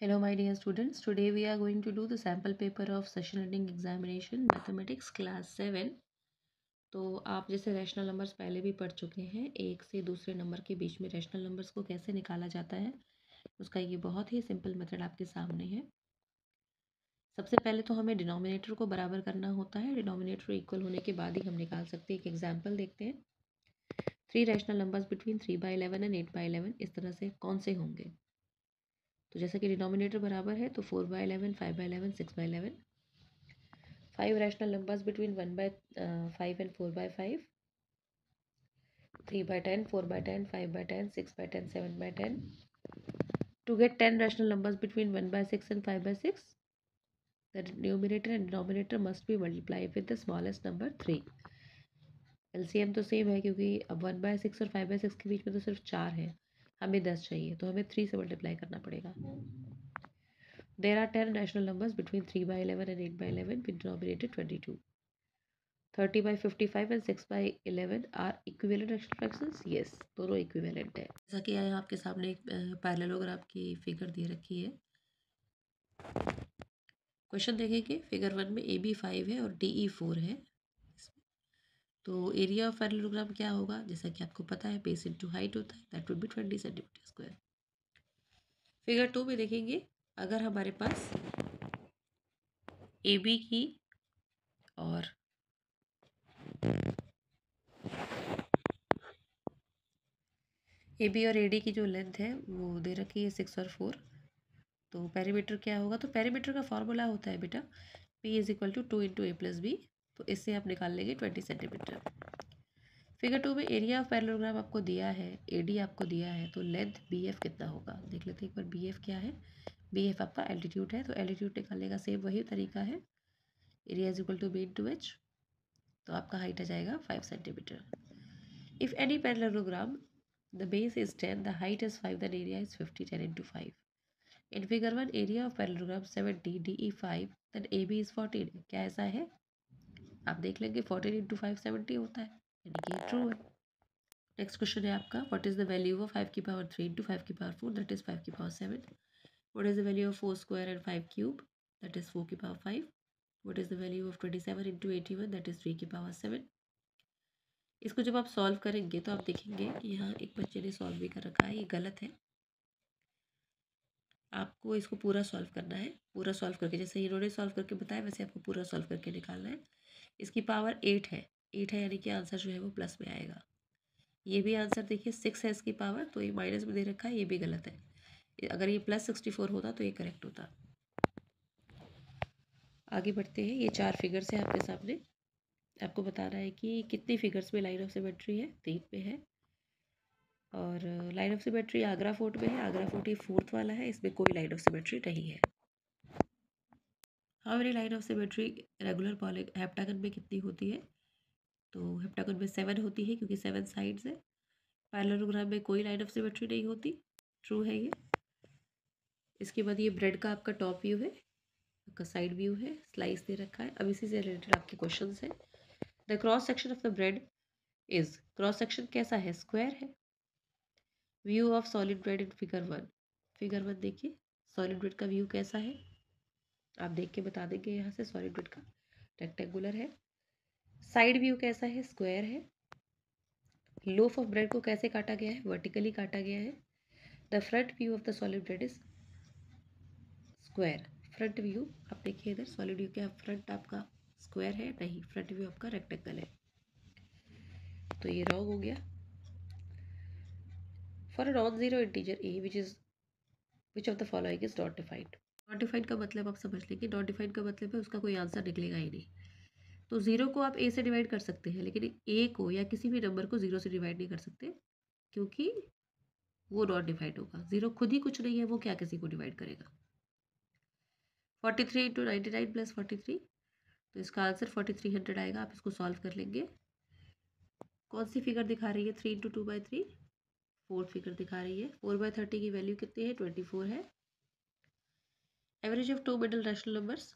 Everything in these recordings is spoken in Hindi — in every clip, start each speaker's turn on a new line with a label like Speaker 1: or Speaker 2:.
Speaker 1: Hello my dear students, today we are going to do the sample paper of session ending examination mathematics class 7। तो आप जैसे रैशनल नंबर्स पहले भी पढ़ चुके हैं, एक से दूसरे नंबर के बीच में रैशनल नंबर्स को कैसे निकाला जाता है उसका ये बहुत ही सिंपल मेथड आपके सामने है। सबसे पहले तो हमें डिनोमिनेटर को बराबर करना होता है। डिनोमिनेटर इक्वल होने के बाद ही हम निकाल सकते हैं। एक एग्जाम्पल देखते हैं। 3 रैशनल नंबर्स बिटवीन 3/11 एंड 8/11 इस तरह से कौन से होंगे। तो जैसा कि डिनोमिनेटर बराबर है तो 4/11, 5/11, 6/11। 5 rational numbers between 1/5 and 4/5, 3/10, 4/10, 5/10, 6/10, 7/10. To get 10 rational numbers between 1/6 and 5/6, the numerator and denominator must be multiplied with the smallest number 3. LCM तो सेम है क्योंकि अब 1/6 और 5/6 के बीच में तो सिर्फ 4 है, हमें 10 चाहिए तो हमें 3 से मल्टीप्लाई करना पड़ेगा। There are 10 rational numbers between 3/11 and 8/11 with denominator 22. 30/55 and 6/11 are equivalent rational fractions. Yes, दोनों equivalent है। जैसा कि यहाँ आपके सामने एक पैरेललोग्राम की फिगर दे रखी है। क्वेश्चन देखेंगे। फिगर 1 में AB 5 है और DE 4 है। तो एरिया ऑफ पैरेललोग्राम क्या होगा, जैसा कि आपको पता है बेस इंटू हाइट होता है, that would be 20 centimetre square. Figure 2 में देखेंगे, अगर हमारे पास AB की और AB और AD की जो लेंथ है वो दे रखी है 6 और 4। तो पेरीमीटर क्या होगा, तो पेरीमीटर का फॉर्मूला होता है बेटा P is equal to 2 into A+B। तो इससे आप निकाल लेंगे 20 सेंटीमीटर। फिगर 2 में एरिया ऑफ पैरेललोग्राम आपको दिया है, AD आपको दिया है, तो लेंथ BF कितना होगा देख लेते हैं एक बार। BF क्या है, BF आपका एल्टीट्यूड है, तो एल्टीट्यूड निकालने का सेम वही तरीका है। Area is equal to B into H, तो आपका हाइट आ जाएगा 5 centimetre. If any parallelogram the base is 10, the height is 5, then area is 50, 10 into 5। In figure 1, area of parallelogram 70, DE 5, then AB is 14। क्या ऐसा है, आप देख लेंगे 14 इंटू 5 70 होता है, यानी कि ट्रू है। नेक्स्ट क्वेश्चन है आपका, what is the value of 5 की पावर 3 इंटू 5 की पावर 4, दैट इज 5 की power 7। What is the value of 4 square and 5 cube, that is 4 की power 5। What is the value of 27 into 81, that is 3 की पावर 7। इसको जब आप सॉल्व करेंगे तो आप देखेंगे कि यहाँ एक बच्चे ने सॉल्व भी कर रखा है, ये गलत है। आपको इसको पूरा सॉल्व करना है। पूरा सॉल्व करके, जैसे इन्होंने सॉल्व करके बताया वैसे आपको पूरा सॉल्व करके निकालना है। इसकी पावर 8 है, 8 है यानी कि आंसर जो है वो प्लस में आएगा। ये भी आंसर देखिए 6 है इसकी पावर, तो ये माइनस में दे रखा है, ये भी गलत है। अगर ये +64 होता तो ये करेक्ट होता। आगे बढ़ते हैं। ये 4 फिगर्स है आपके सामने। आपको बताना है कि कितनी फिगर्स में लाइन ऑफ सिमेट्री है, 3 में है। और line of symmetry Agra fort में है। आगरा फोर्ट ये 4th वाला है, इसमें कोई लाइन ऑफ सिमेट्री नहीं है। How many line of symmetry regular heptagon में कितनी होती है, तो हेप्टागन में 7 होती है क्योंकि 7 साइड्स है। पैरेललोग्राम में कोई लाइन ऑफ सिमेट्री नहीं होती, ट्रू है ये। इसके बाद ये ब्रेड का आपका टॉप व्यू है, आपका साइड व्यू है, स्लाइस दे रखा है। अब इसी से रिलेटेड आपके क्वेश्चन है। The cross section of the bread is, cross section कैसा है, स्क्वायर है। View of solid bread in figure 1, figure 1 देखिए सॉलिड ब्रेड का व्यू कैसा है, आप देख के बता देंगे यहाँ से। सॉलिड ब्रेड का रेक्टेंगुलर है। साइड व्यू कैसा है, स्क्वायर है। लोफ ऑफ ब्रेड को कैसे काटा गया है, वर्टिकली काटा गया है। The front view of the solid bread is square. Front view आप देखिए इधर, सॉलिड व्यू क्या फ्रंट आपका स्क्वायर है, नहीं, फ्रंट व्यू आपका रेक्टेंगल है, तो ये रॉन्ग हो गया। For a non zero integer A which of the following is not defined. Not defined का मतलब आप समझ लेंगे, नॉट डिफाइंड का मतलब है उसका कोई आंसर निकलेगा ही नहीं। तो 0 को आप ए से डिवाइड कर सकते हैं, लेकिन ए को या किसी भी नंबर को 0 से डिवाइड नहीं कर सकते क्योंकि वो नॉट डिफाइंड होगा। 0 खुद ही कुछ नहीं है, वो क्या किसी को डिवाइड करेगा। 43 इंटू 99 प्लस 43, तो इसका आंसर 4300 आएगा। आप इसको सॉल्व कर लेंगे। कौन सी फिगर दिखा रही है, 3 इंटू 2/3, 4th फिगर दिखा रही है। 4/30 की वैल्यू कितनी है, 24 है। Average of 2 middle rational numbers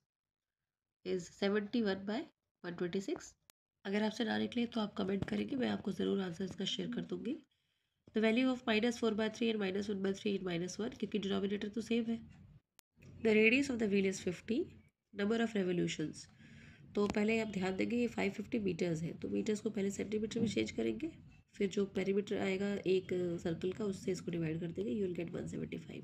Speaker 1: is 71/126। अगर आपसे ना निकले तो आप कमेंट करेंगे, मैं आपको ज़रूर आंसर इसका शेयर कर दूंगी। The value of -4/3 and -1/3 and -1, क्योंकि डिनोमिनेटर तो सेम है। The radius of the wheel is 50, number of revolutions. तो पहले आप ध्यान देंगे ये 550 मीटर्स है, तो मीटर्स को पहले सेंटीमीटर में चेंज करेंगे, फिर जो पेरीमीटर आएगा एक सर्कल का उससे इसको डिवाइड कर देंगे, you will get 175।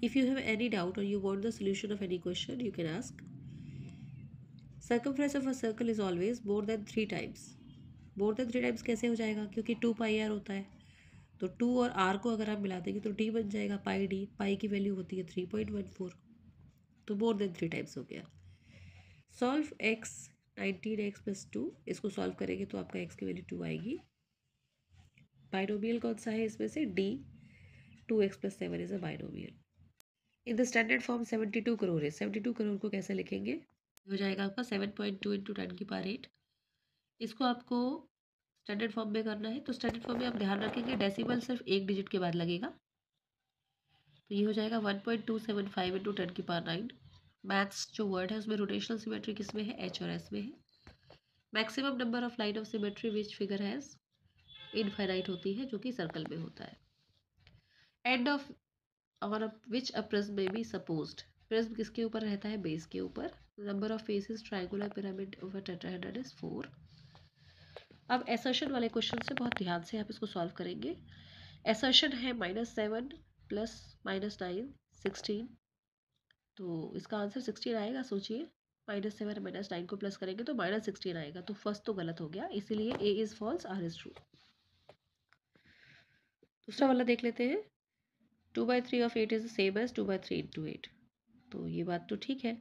Speaker 1: If you have any doubt और you want the solution of any question you can ask. Circumference of a circle is always more than 3 times. More than 3 times कैसे हो जाएगा, क्योंकि 2 πr होता है, तो 2 और r को अगर आप मिला देंगे तो d बन जाएगा, पाई डी, पाई की वैल्यू होती है 3.14, तो मोर देन 3 टाइम्स हो गया। सॉल्व x 19x प्लस 2, इसको सॉल्व करेंगे तो आपका x की वैल्यू 2 आएगी। बाइनोमियल कौन सा है इसमें से, d, 2x plus 7 is a binomial. In the standard form 72 crore है, 72 करोड़ को कैसे लिखेंगे, हो जाएगा आपका 7.2 इंटू 10⁸। इसको आपको स्टैंडर्ड फॉर्म में करना है, तो स्टैंडर्ड फॉर्म में आप ध्यान रखेंगे डेसिमल सिर्फ एक डिजिट के बाद लगेगा, तो ये हो जाएगा 1.275 इंटू 10⁹। मैथ्स जो वर्ड है उसमें रोटेशनल सिमेट्री किस में है, एच और एस में है। Maximum number of line of symmetry which figure has infinite होती है, जो कि सर्कल में होता है। End of on which a prism में बी सपोज्ड, प्रिज्म किसके ऊपर रहता है, बेस के ऊपर। Number of faces triangular pyramid of a tetrahedron is 4। अब एसर्शन वाले क्वेश्चन से बहुत ध्यान से आप इसको सॉल्व करेंगे। एसर्शन है -7 प्लस -9 16, तो इसका आंसर 16 आएगा। सोचिए, -7 -9 को प्लस करेंगे तो -16 आएगा, तो फर्स्ट तो गलत हो गया, इसीलिए A is false, R is true. दूसरा वाला देख लेते हैं। 2/3 of 8 is same as 2/3 into 8, तो ये बात तो ठीक है।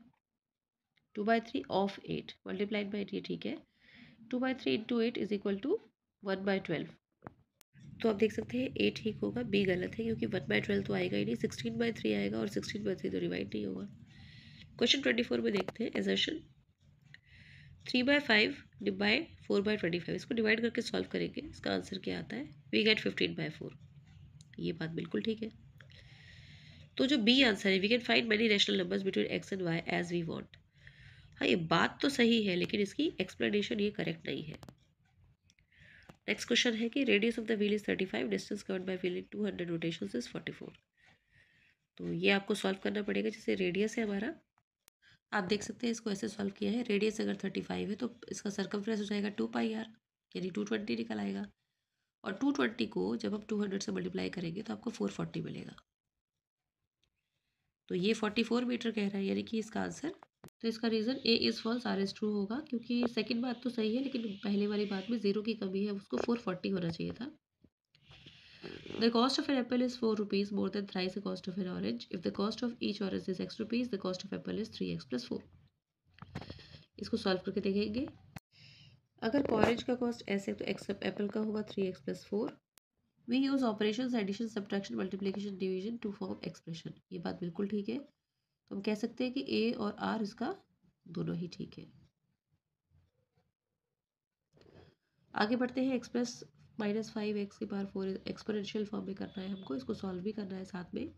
Speaker 1: 2/3 ऑफ 8 मल्टीप्लाइड बाई 8 ये ठीक है। 2/3 इंटू 8 इज इक्वल टू 1/12, तो आप देख सकते हैं ए ठीक होगा, बी गलत है, क्योंकि 1/12 तो आएगा ही नहीं, 16/3 आएगा, और 16/3 तो डिवाइड नहीं होगा। क्वेश्चन 24 में देखते हैं एजर्शन 3/5 बाई 4/25, इसको डिवाइड करके सॉल्व करेंगे, इसका आंसर क्या आता है, वी गेट 15/4। ये बात बिल्कुल ठीक है। तो जो बी आंसर है, we can find many rational numbers between x and y as we want. हाँ, ये बात तो सही है, लेकिन इसकी एक्सप्लेनेशन ये करेक्ट नहीं है। नेक्स्ट क्वेश्चन है कि radius of the wheel is 35, distance covered by wheel in 200 rotations is 44। तो ये आपको सॉल्व करना पड़ेगा। जैसे रेडियस है हमारा, आप देख सकते हैं इसको ऐसे सॉल्व किया है। रेडियस अगर 35 है तो इसका सर्कमफ्रेंस हो जाएगा 2πr, यानी 220 निकल आएगा, और 220 को जब हम 200 से मल्टीप्लाई करेंगे तो आपको 440 मिलेगा। तो ये 44 मीटर कह रहा है, यानी कि इसका आंसर, तो इसका reason A is false, R is true होगा, क्योंकि सेकंड बात तो सही है, लेकिन पहले वाली बात में 0 की कमी है, उसको 440 होना चाहिए था। The cost of an apple is 4 rupees, more than thrice the cost of an orange. If the cost of each orange is x rupees, the cost of apple is 3x plus 4. इसको सॉल्व करके देखेंगे। अगर ऑरेंज का कॉस्ट ऐसे तो एक्स एप्पल का होगा 3x plus 4। We use operations addition subtraction multiplication division to form expression, ये बात बिल्कुल ठीक है। तो हम कह सकते हैं कि ए और आर इसका दोनों ही ठीक है। आगे बढ़ते हैं। एक्सप्रेस -5x⁴ एक्सपोनेंशियल फॉर्म में करना है हमको, इसको सॉल्व भी करना है साथ में।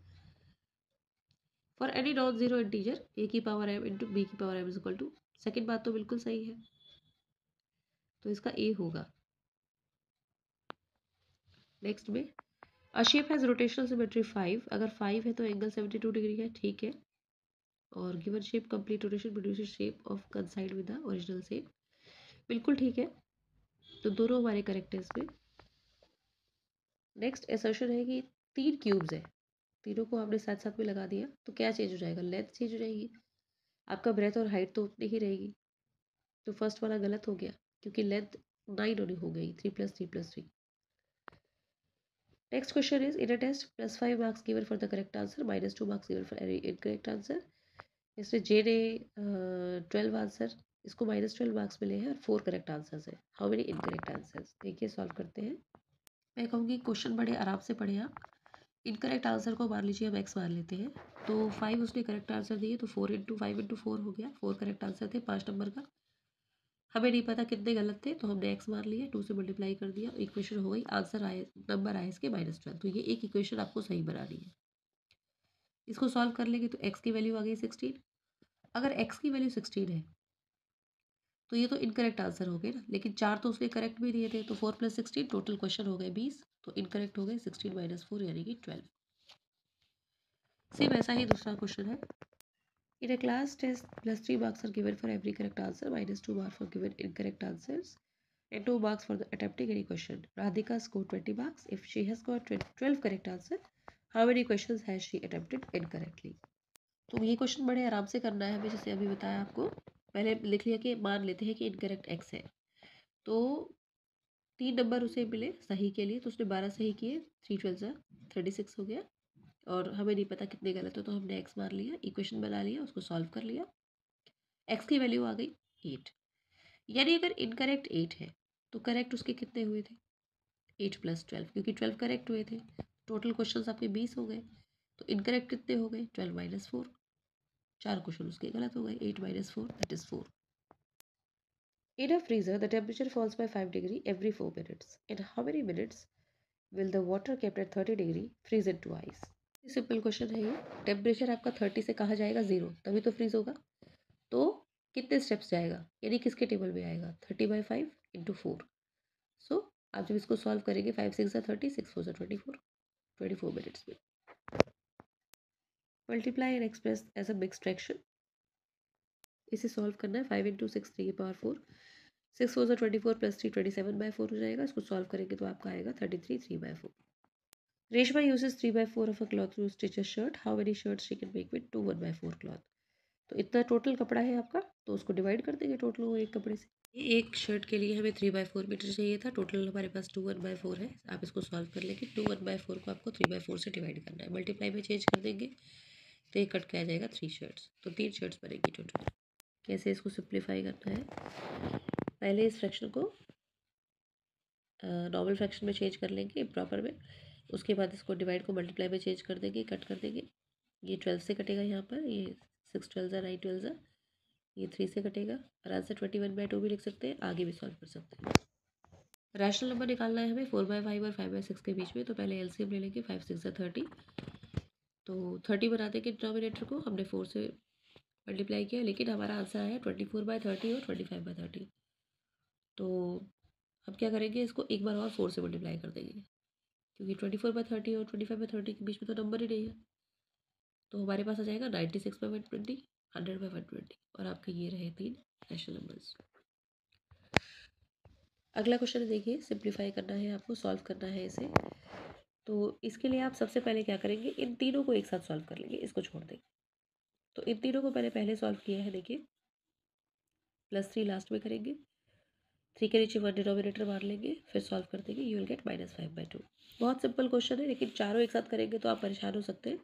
Speaker 1: For any non zero integer a की पावर m इंटू बी की power m is equal to, second बात तो बिल्कुल सही है, तो इसका ए होगा। नेक्स्ट में अ शेप हैज रोटेशनल सिमेट्री 5, अगर 5 है तो एंगल 72 डिग्री है, ठीक है। और given shape complete rotation produces shape of कंसाइड with the original shape, बिल्कुल ठीक है। तो दोनों हमारे करेक्ट है इसमें। नेक्स्ट असर्शन है कि 3 क्यूब्स है, तीनों को हमने साथ साथ में लगा दिया, तो क्या चेंज हो जाएगा, लेंथ चेंज हो जाएगी, आपका ब्रेथ और हाइट तो उतनी ही रहेगी। तो फर्स्ट वाला गलत हो गया, क्योंकि लेंथ 9 होनी हो गई, 3 + 3 + 3। Next question is in a test +5 marks given for the correct answer, -2 marks given for any incorrect answer. इसमें जे ने 12 आंसर, इसको -12 मार्क्स मिले हैं और 4 करेक्ट आंसर्स है। हाउ मेनी इनकरेक्ट आंसर्स, देखिए सॉल्व करते हैं। मैं कहूँगी क्वेश्चन बड़े आराम से पढ़े आप। इनकरेक्ट आंसर को मान लीजिए हम एक्स मान लेते हैं, तो 5 उसने करेक्ट आंसर दिए, तो 4 × 5 × 4 हो गया। 4 करेक्ट आंसर थे 5 नंबर का। हमें नहीं पता कितने गलत थे, तो हमने एक्स मान लिया, 2 से मल्टीप्लाई कर दिया, इक्वेशन हो गई, आंसर आए, नंबर आए इसके -12। तो ये एक इक्वेशन आपको सही बनानी है। इसको सॉल्व कर लेंगे तो एक्स की वैल्यू आ गई 16। अगर एक्स की वैल्यू 16 है तो ये तो इनकरेक्ट आंसर हो गए ना, लेकिन 4 तो उसने करेक्ट भी दिए थे, तो 4 + 16 टोटल क्वेश्चन हो गए 20, तो इनकरेक्ट हो गए 16 - 4 यानी कि 12। सेम ऐसा ही दूसरा क्वेश्चन है। In a class test +3 marks are given for every correct answer, -2 marks for given incorrect answers, and 2 marks for the attempting any question. Radhika scored 20 marks. If she has got 12 correct answer, how many questions has she attempted incorrectly? तो ये क्वेश्चन बड़े आराम से करना है हमें, जैसे अभी बताया आपको। पहले लिख लिया कि मान लेते हैं कि इनकरेक्ट x है, तो 3 नंबर उसे मिले सही के लिए, तो उसने 12 सही किए, 3 12 36 हो गया। और हमें नहीं पता कितने गलत हो, तो हमने x मान लिया, इक्वेशन बना लिया, उसको सॉल्व कर लिया, x की वैल्यू आ गई 8। यानी अगर इनकरेक्ट 8 है तो करेक्ट उसके कितने हुए थे? 8 + 12, क्योंकि 12 करेक्ट हुए थे। टोटल क्वेश्चंस आपके 20 हो गए, तो इनकरेक्ट कितने हो गए? 12 - 4। 4 क्वेश्चन उसके गलत हो गए। 8 - 4 that is 4। In a freezer, the temperature falls by 5 degree every 4 minutes. In how many minutes will the water kept at 30 degree freeze into ice? Simple question है ये। टेम्परेचर आपका 30 से कहाँ जाएगा? 0, तभी तो फ्रीज होगा। तो कितने स्टेप्स जाएगा, यानी किसके टेबल में आएगा? 30/5 × 4। सो आप जब इसको सॉल्व करेंगे, 5 6 30, 6 4 24, 24 मिनट्स में। Multiply and express as a mixed fraction. इसे सॉल्व करना है। 5 × 6 3 की पावर 4, 6 4 24 + 3 27/4 हो जाएगा। इसको सॉल्व करेंगे तो आपका आएगा 33 3/4। Reshma uses 3/4 of a cloth to stitch a shirt. How many shirts she can make with 2 1/4 cloth? तो इतना टोटल कपड़ा है आपका, तो उसको डिवाइड कर देंगे टोटल वो एक कपड़े से। ये एक शर्ट के लिए हमें 3/4 मीटर चाहिए था, टोटल हमारे पास 2 1/4 है। आप इसको सॉल्व कर लेंगे। 2 1/4 को आपको 3/4 से डिवाइड करना है, मल्टीप्लाई में चेंज कर देंगे तो ये कट के आ जाएगा 3 शर्ट्स, तो 3 शर्ट्स बनेगी टोटल। कैसे इसको सिंप्लीफाई करना है? पहले इस फ्रैक्शन को नॉर्मल फ्रैक्शन में चेंज कर लेंगे, इम्प्रॉपर में। उसके बाद इसको डिवाइड को मल्टीप्लाई में चेंज कर देंगे, कट कर देंगे। ये 12 से कटेगा यहाँ पर, ये 6 12 9 12, ये 3 से कटेगा। और आंसर 21/2 भी लिख सकते हैं, आगे भी सॉल्व कर सकते हैं। रैशनल नंबर निकालना है हमें 4/5 और 5/6 के बीच में, तो पहले एलसीएम ले लेंगे। 5 6 30, तो 30 बना देंगे डिनोमिनेटर को। हमने 4 से मल्टीप्लाई किया, लेकिन हमारा आंसर आया 24/30 और 25/30। तो अब क्या करेंगे, इसको एक बार और 4 से मल्टीप्लाई कर देंगे, क्योंकि 24/30 और 25/30 के बीच में तो नंबर ही नहीं है। तो हमारे पास आ जाएगा 96/120, 100/120, और आपके ये रहे 3 रैशनल नंबर्स। अगला क्वेश्चन देखिए, सिंप्लीफाई करना है आपको, सॉल्व करना है इसे। तो इसके लिए आप सबसे पहले क्या करेंगे, इन तीनों को एक साथ सॉल्व कर लेंगे, इसको छोड़ देंगे। तो इन तीनों को पहले सॉल्व किया है, देखिए। +3 लास्ट में करेंगे, 3 के नीचे 1 डिनोमिनेटर मार लेंगे, फिर सॉल्व कर देंगे, यू विल गेट -5/2। बहुत सिंपल क्वेश्चन है, लेकिन चारों एक साथ करेंगे तो आप परेशान हो सकते हैं,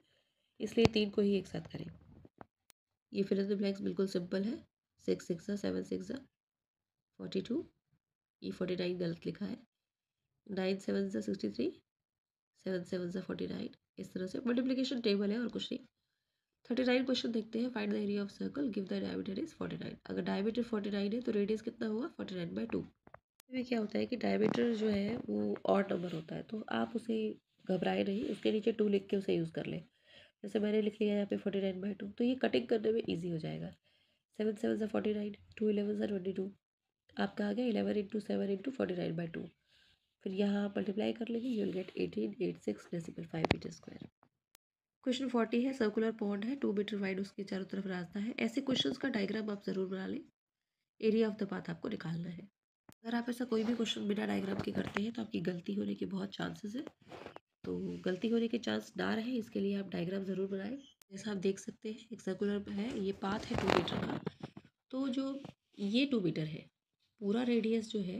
Speaker 1: इसलिए 3 को ही एक साथ करें। ये फिल इन द ब्लैंक्स बिल्कुल सिंपल है। 6 6 7 6 42, ये 49 गलत लिखा है। 9 7 63, 7 7 49। इस तरह से मल्टीप्लिकेशन टेबल है और कुछ नहीं। 39 क्वेश्चन देखते हैं। Find the area of circle, give the diameter is 49। अगर डायमीटर 49 है तो रेडियस कितना हुआ? 49/2। में क्या होता है कि डायमीटर जो है वो ऑड नंबर होता है, तो आप उसे घबराए नहीं, उसके नीचे 2 लिख के उसे यूज़ कर ले। जैसे मैंने लिख लिया यहाँ पे 49/2, तो ये कटिंग करने में ईजी हो जाएगा। 7 7 49, 2 11 22, आपका आ गया 11 × 7 × 49/2। फिर यहाँ आप मल्टीप्लाई कर लेंगे, you will get 1886 decimal 5 metre square. Question 40 है, सर्कुलर पॉन्ड है, 2 मीटर वाइड, उसके चारों तरफ रास्ता है। ऐसे क्वेश्चंस का डायग्राम आप ज़रूर बना लें। एरिया ऑफ द पाथ आपको निकालना है। अगर आप ऐसा कोई भी क्वेश्चन बिना डायग्राम के करते हैं तो आपकी गलती होने के बहुत चांसेस है। तो गलती होने के चांस ना रहे, इसके लिए आप डायग्राम ज़रूर बनाएं। जैसा आप देख सकते हैं, एक सर्कुलर है, ये पाथ है 2 मीटर का। तो जो ये 2 मीटर है, पूरा रेडियस जो है,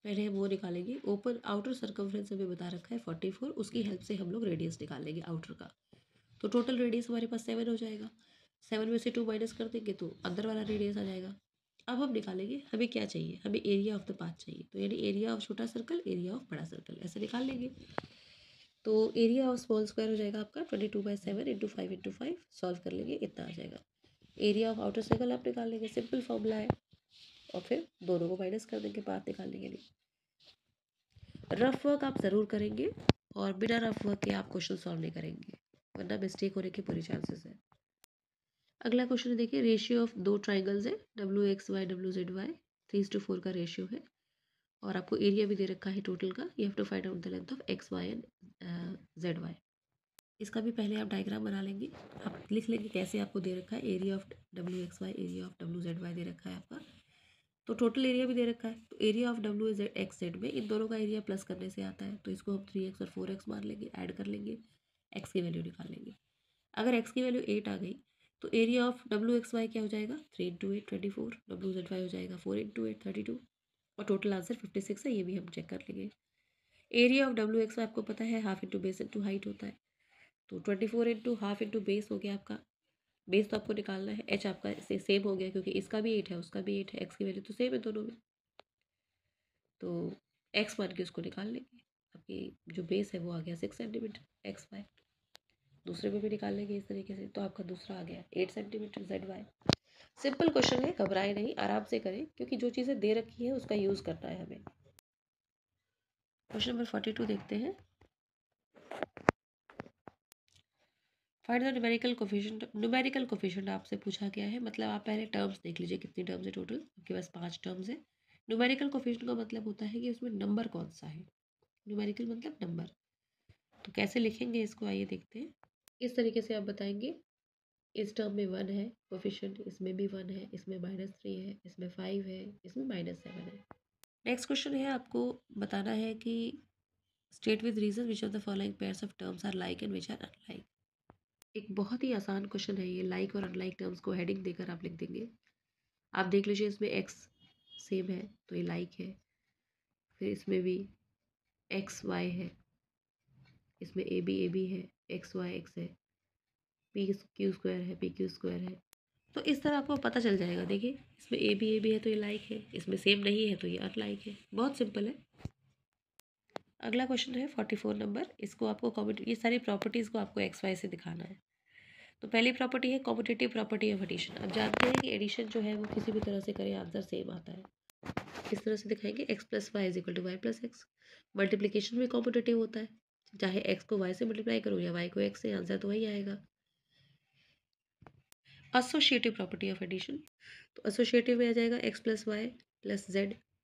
Speaker 1: पहले हम वो निकालेंगे। ओपन आउटर सर्कमफ्रेंस हमें बता रखा है 44, उसकी हेल्प से हम लोग रेडियस निकालेंगे आउटर का। तो टोटल रेडियस हमारे पास 7 हो जाएगा। 7 में से 2 माइनस कर देंगे तो अंदर वाला रेडियस आ जाएगा। अब हम निकालेंगे, हमें क्या चाहिए, हमें एरिया ऑफ द पाथ चाहिए। तो यानी एरिया ऑफ छोटा सर्कल, एरिया ऑफ बड़ा सर्कल, ऐसे निकाल लेंगे। तो एरिया ऑफ स्मॉल स्क्वायर हो जाएगा आपका 22/7 × 5 × 5, सॉल्व कर लेंगे, इतना आ जाएगा। एरिया ऑफ आउटर सर्कल आप निकाल लेंगे, सिंपल फॉर्मूला है। और फिर दोनों को माइनस कर देंगे पाथ निकालने के लिए। रफ वर्क आप ज़रूर करेंगे, और बिना रफ वर्क के आप क्वेश्चन सॉल्व नहीं करेंगे, वरना मिस्टेक होने के पूरे चांसेस है। अगला क्वेश्चन देखिए, रेशियो ऑफ 2 ट्राइंगल्स है, WXY WZY, 3:4 का रेशियो है। और आपको एरिया भी दे रखा है टोटल का। You have to find out the length of XY and ZY। इसका भी पहले आप डायग्राम बना लेंगे। आप लिख लेंगे कैसे आपको दे रखा है, area of WXY, area of WZY दे रखा है आपका, तो टोटल एरिया भी दे रखा है। तो एरिया ऑफ WXZ में इन दोनों का एरिया प्लस करने से आता है, तो इसको हम 3x और 4x मान लेंगे, ऐड कर लेंगे, x की वैल्यू निकाल लेंगे। अगर x की वैल्यू 8 आ गई तो एरिया ऑफ WXY क्या हो जाएगा, 3 × 8 24, WZY हो जाएगा 4 × 8 32, और टोटल आंसर 56 है, ये भी हम चेक कर लेंगे। एरिया ऑफ WXY आपको पता है half into base into height होता है, तो 24 इंटू हाफ इंटू बेस हो गया आपका, बेस तो आपको निकालना है, h आपका सेम हो गया क्योंकि इसका भी 8 है उसका भी 8 है, x की वैल्यू तो सेम है दोनों में, तो x मान के उसको निकाल लेंगे। आपकी जो बेस है वो आ गया 6 सेंटीमीटर XY, दूसरे में भी निकाल लेंगे इस तरीके से, तो आपका दूसरा आ गया 8 सेंटीमीटर ZY। सिंपल क्वेश्चन है, घबराए नहीं, आराम से करें, क्योंकि जो चीज़ें दे रखी है उसका यूज़ करना है हमें। क्वेश्चन नंबर 42 देखते हैं। Find the numerical coefficient. Numerical coefficient आपसे पूछा गया है, मतलब आप पहले टर्म्स देख लीजिए कितनी टर्म्स है टोटल, आपके पास 5 टर्म्स है। न्यूमेरिकल कोफिशिएंट का मतलब होता है कि उसमें नंबर कौन सा है, न्यूमेरिकल मतलब नंबर। तो कैसे लिखेंगे इसको, आइए देखते हैं। इस तरीके से आप बताएंगे, इस टर्म में 1 है कोफिशिएंट, इसमें भी 1 है, इसमें -3 है, इसमें 5 है, इसमें -7 है। नेक्स्ट क्वेश्चन है, आपको बताना है कि state with reason which of the following pairs of terms are like and which are unlike. एक बहुत ही आसान क्वेश्चन है ये, लाइक और अनलाइक टर्म्स को हेडिंग देकर आप लिख देंगे। आप देख लीजिए इसमें x सेम है तो ये लाइक है, फिर इसमें भी XY है, इसमें AB है, XY है, PQ² है, PQ² है, तो इस तरह आपको पता चल जाएगा। देखिए इसमें AB है तो ये लाइक है, इसमें सेम नहीं है तो ये अनलाइक है, बहुत सिंपल है। अगला क्वेश्चन है 44 नंबर, इसको आपको ये सारी प्रॉपर्टीज़ को आपको XY से दिखाना है। तो पहली प्रॉपर्टी है कॉम्पिटिटिव प्रॉपर्टी ऑफ एडिशन। अब जानते हैं कि एडिशन जो है वो किसी भी तरह से करें आंसर सेम आता है। किस तरह से दिखाएंगे, x + y = y + x। Multiplication भी कॉम्पिटिटिव होता है, चाहे x को y से मल्टीप्लाई करो या y को x से, आंसर तो वही आएगा। एसोसिएटिव प्रॉपर्टी ऑफ एडिशन, तो एसोसिएटिव में आ जाएगा x + y +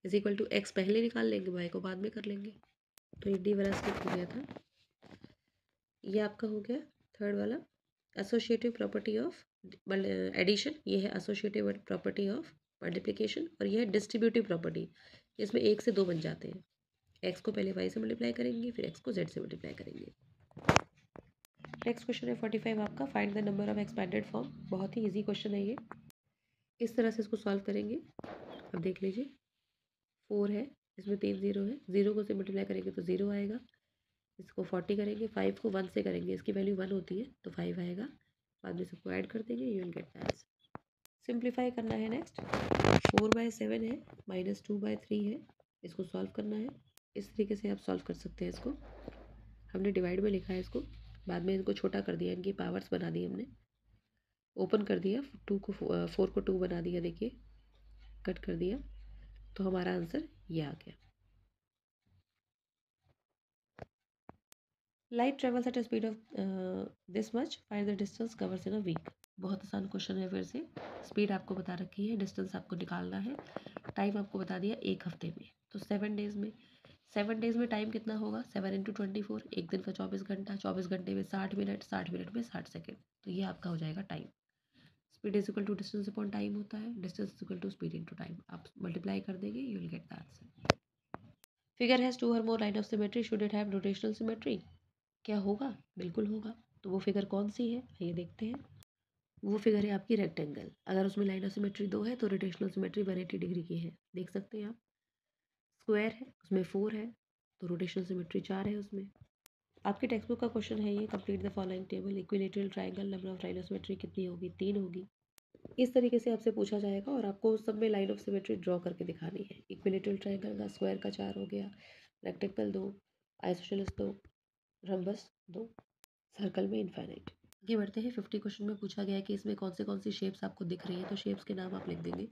Speaker 1: z = x पहले निकाल लेंगे, y को बाद में कर लेंगे, तो ये डी वाला स्किप हो गया था। ये आपका हो गया थर्ड वाला एसोसिएटिव प्रॉपर्टी ऑफ एडिशन, ये है एसोसिएटिव प्रॉपर्टी ऑफ मल्टीप्लिकेशन, और ये है डिस्ट्रीब्यूटिव प्रॉपर्टी, इसमें 1 से 2 बन जाते हैं। x को पहले y से मल्टीप्लाई करेंगे, फिर x को z से मल्टीप्लाई करेंगे। नेक्स्ट क्वेश्चन है 45 आपका, find the number of expanded form. बहुत ही इजी क्वेश्चन है ये, इस तरह से इसको सॉल्व करेंगे। अब देख लीजिए 4 है, इसमें 3 0 है, 0 को से मल्टीप्लाई करेंगे तो 0 आएगा, इसको 40 करेंगे, 5 को 1 से करेंगे, इसकी वैल्यू 1 होती है तो 5 आएगा, बाद में सबको ऐड कर देंगे, you will get the answer. Simplify करना है। नेक्स्ट 4/7 है, -2/3 है, इसको सॉल्व करना है। इस तरीके से आप सॉल्व कर सकते हैं इसको, हमने डिवाइड में लिखा है इसको, बाद में इनको छोटा कर दिया, इनकी पावर्स बना दी हमने, ओपन कर दिया, 4 को 2 बना दिया, देखिए कट कर दिया, तो हमारा आंसर ये आ गया। Light travels at a speed of this much, find the distance covers in a week. बहुत आसान क्वेश्चन है, फिर से स्पीड आपको बता रखी है, डिस्टेंस आपको निकालना है, टाइम आपको बता दिया 1 हफ्ते में, तो 7 डेज में, 7 डेज में टाइम कितना होगा, 7 × 24, एक दिन का 24 घंटा, 24 घंटे में 60 मिनट, 60 मिनट में 60 सेकेंड, तो ये आपका हो जाएगा time. Speed = distance upon time होता है, डिस्टेंस = स्पीड इंटू टाइम, आप मल्टीप्लाई कर देंगे, you will get the answer. Figure has 2 और more line of symmetry, should it have rotational symmetry. क्या होगा, बिल्कुल होगा, तो वो फिगर कौन सी है, आइए देखते हैं। वो फिगर है आपकी रेक्टेंगल, अगर उसमें लाइन ऑफ सिमेट्री 2 है तो रोटेशनल सिमेट्री 180 डिग्री की है, देख सकते हैं आप। स्क्वायर है, उसमें 4 है तो रोटेशनल सिमेट्री 4 है उसमें। आपकी टेक्स्ट बुक का क्वेश्चन है ये, complete the following table, equilateral triangle, number of line of symmetry कितनी होगी, 3 होगी। इस तरीके से आपसे पूछा जाएगा और आपको उस सब में लाइन ऑफ सिमेट्री ड्रॉ करके दिखानी है। इक्विलेटरल ट्रायंगल का स्क्वायर का 4 हो गया, रेक्टेंगल 2, आइसोसेलेस 2, रम्बस 2, सर्कल में इनफाइनाइट। आगे बढ़ते हैं। 50 क्वेश्चन में पूछा गया है कि इसमें कौन सी शेप्स आपको दिख रही है, तो शेप्स के नाम आप लिख देंगे।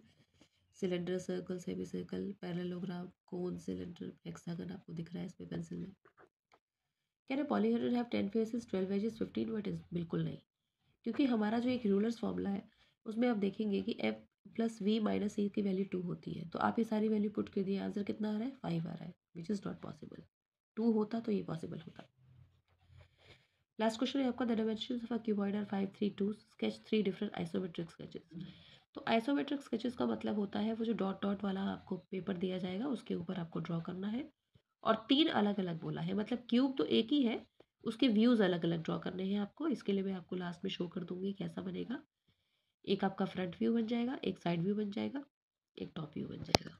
Speaker 1: Cylinder, circle, semi circle, parallelogram, cone, cylinder, hexagon आपको दिख रहा है इसमें पेंसिल में। Can a polyhedron have 10 faces, 12 edges, 15 vertices? बिल्कुल नहीं, क्योंकि हमारा जो एक रूलर्स फॉर्मूला है उसमें आप देखेंगे कि f + v - e की वैल्यू 2 होती है, तो आप ये सारी वैल्यू पुट कर दिए, आंसर कितना आ रहा है, 5 आ रहा है, विच इज़ नॉट पॉसिबल। 2 होता तो ये पॉसिबल होता। लास्ट क्वेश्चन है आपका, the dimensions of a cuboid are 5 3 2, sketch 3 different isometric sketches. तो आइसोमेट्रिक स्केचेस का मतलब होता है वो जो डॉट डॉट वाला आपको पेपर दिया जाएगा उसके ऊपर आपको ड्रॉ करना है, और 3 अलग अलग बोला है, मतलब क्यूब तो एक ही है, उसके व्यूज़ अलग अलग ड्रॉ करने हैं आपको। इसके लिए मैं आपको लास्ट में शो कर दूंगी कैसा बनेगा। एक आपका फ्रंट व्यू बन जाएगा, एक साइड व्यू बन जाएगा, एक टॉप व्यू बन जाएगा।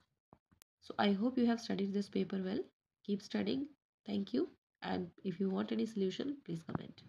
Speaker 1: So I hope you have studied this paper well. Keep studying. Thank you. And if you want any solution, please comment.